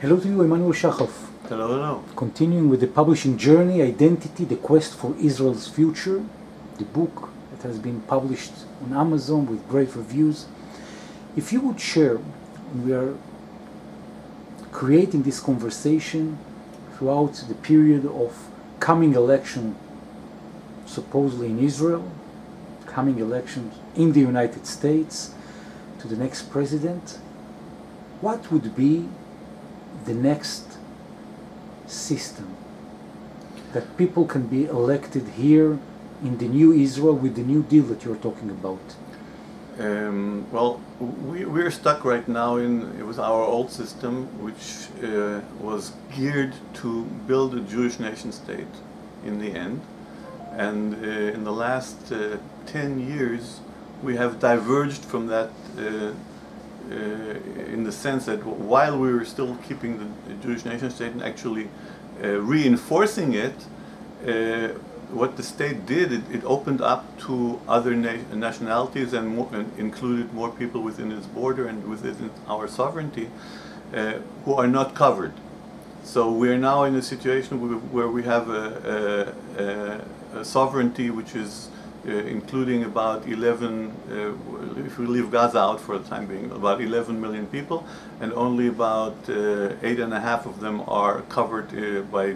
Hello to you, Emanuel Shahaf. Hello, hello. Continuing with the publishing journey, Identity, the Quest for Israel's Future, the book that has been published on Amazon with great reviews. If you would share, we are creating this conversation throughout the period of coming election, supposedly in Israel, coming elections in the United States, to the next president, what would be the next system that people can be elected here in the new Israel with the new deal that you're talking about? Well, we're stuck right now with our old system, which was geared to build a Jewish nation state in the end. And in the last 10 years, we have diverged from that in the sense that while we were still keeping the Jewish nation state and actually reinforcing it, what the state did, it opened up to other nationalities and included more people within its border and within our sovereignty who are not covered. So we are now in a situation where we have a sovereignty which is including about 11, if we leave Gaza out for the time being, about 11 million people, and only about 8.5 of them are covered by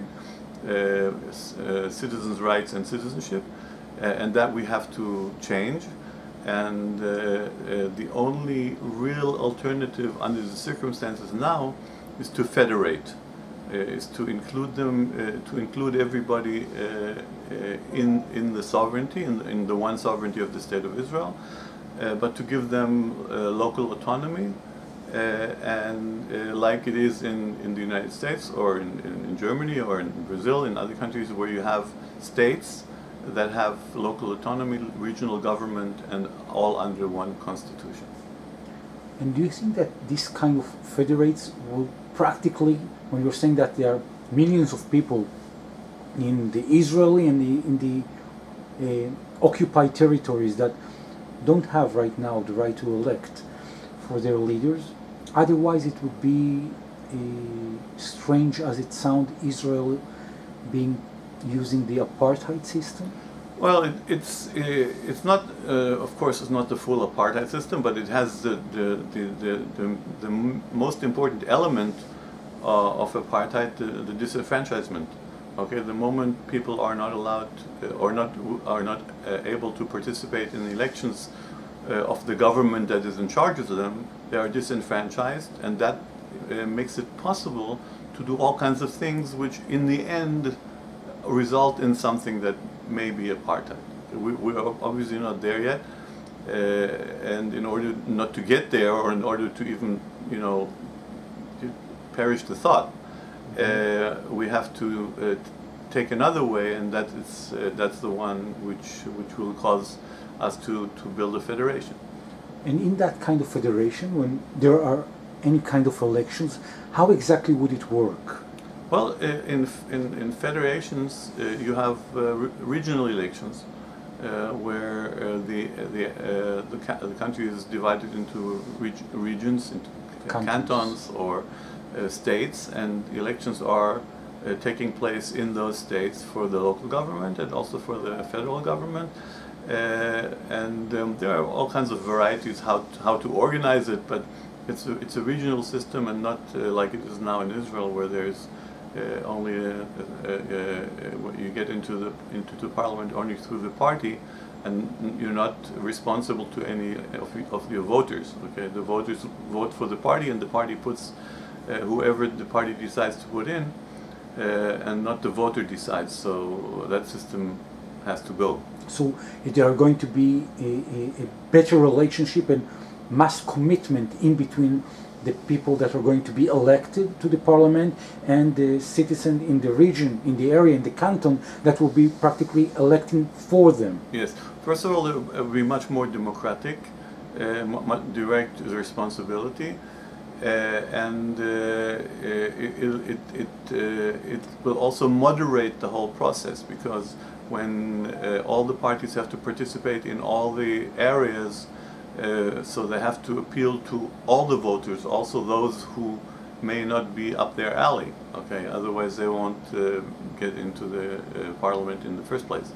citizens' rights and citizenship, and that we have to change. And the only real alternative under the circumstances now is to federate, is to include them, to include everybody in the sovereignty, in the one sovereignty of the State of Israel, but to give them local autonomy, and like it is in the United States or in Germany or in Brazil, in other countries where you have states that have local autonomy, regional government, and all under one constitution. And do you think that this kind of federates will practically, when you're saying that there are millions of people in the Israeli and in the occupied territories that don't have right now the right to elect for their leaders, otherwise it would be strange as it sounds, Israel using the apartheid system? Well, it's not, of course, it's not the full apartheid system, but it has the most important element of apartheid, the disenfranchisement. Okay, the moment people are not allowed or are not able to participate in the elections of the government that is in charge of them, they are disenfranchised, and that makes it possible to do all kinds of things which in the end result in something that may be apartheid. We're obviously not there yet, and in order not to get there, or in order to even, perish the thought, we have to take another way, and that's the one which will cause us to build a federation. And in that kind of federation, when there are any kind of elections, how exactly would it work? Well, in federations, you have regional elections where the country is divided into regions, into cantons or states, and elections are taking place in those states for the local government and also for the federal government. And there are all kinds of varieties how to organize it, but it's a regional system, and not like it is now in Israel, where there's only you get into the parliament only through the party, and you're not responsible to any of your voters. Okay, the voters vote for the party, and the party puts whoever the party decides to put in, and not the voter decides. So that system has to go. So there are going to be a better relationship and mass commitment in between the people that are going to be elected to the parliament and the citizen in the region, in the area, in the canton that will be practically electing for them. Yes. First of all, it will be much more democratic, direct responsibility, and it will also moderate the whole process, because when all the parties have to participate in all the areas, so they have to appeal to all the voters, also those who may not be up their alley. Okay, otherwise they won't get into the parliament in the first place.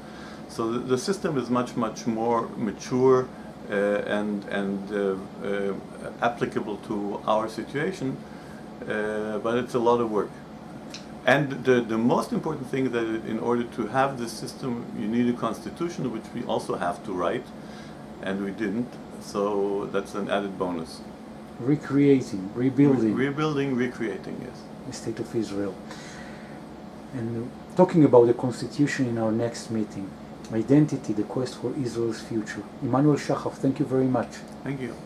So the system is much more mature and applicable to our situation, but it's a lot of work. And the most important thing that in order to have this system, you need a constitution, which we also have to write, and we didn't. So that's an added bonus. Recreating, rebuilding. Rebuilding, recreating, yes. The state of Israel. And talking about the constitution in our next meeting, identity, the quest for Israel's future. Emanuel Shahaf, thank you very much. Thank you.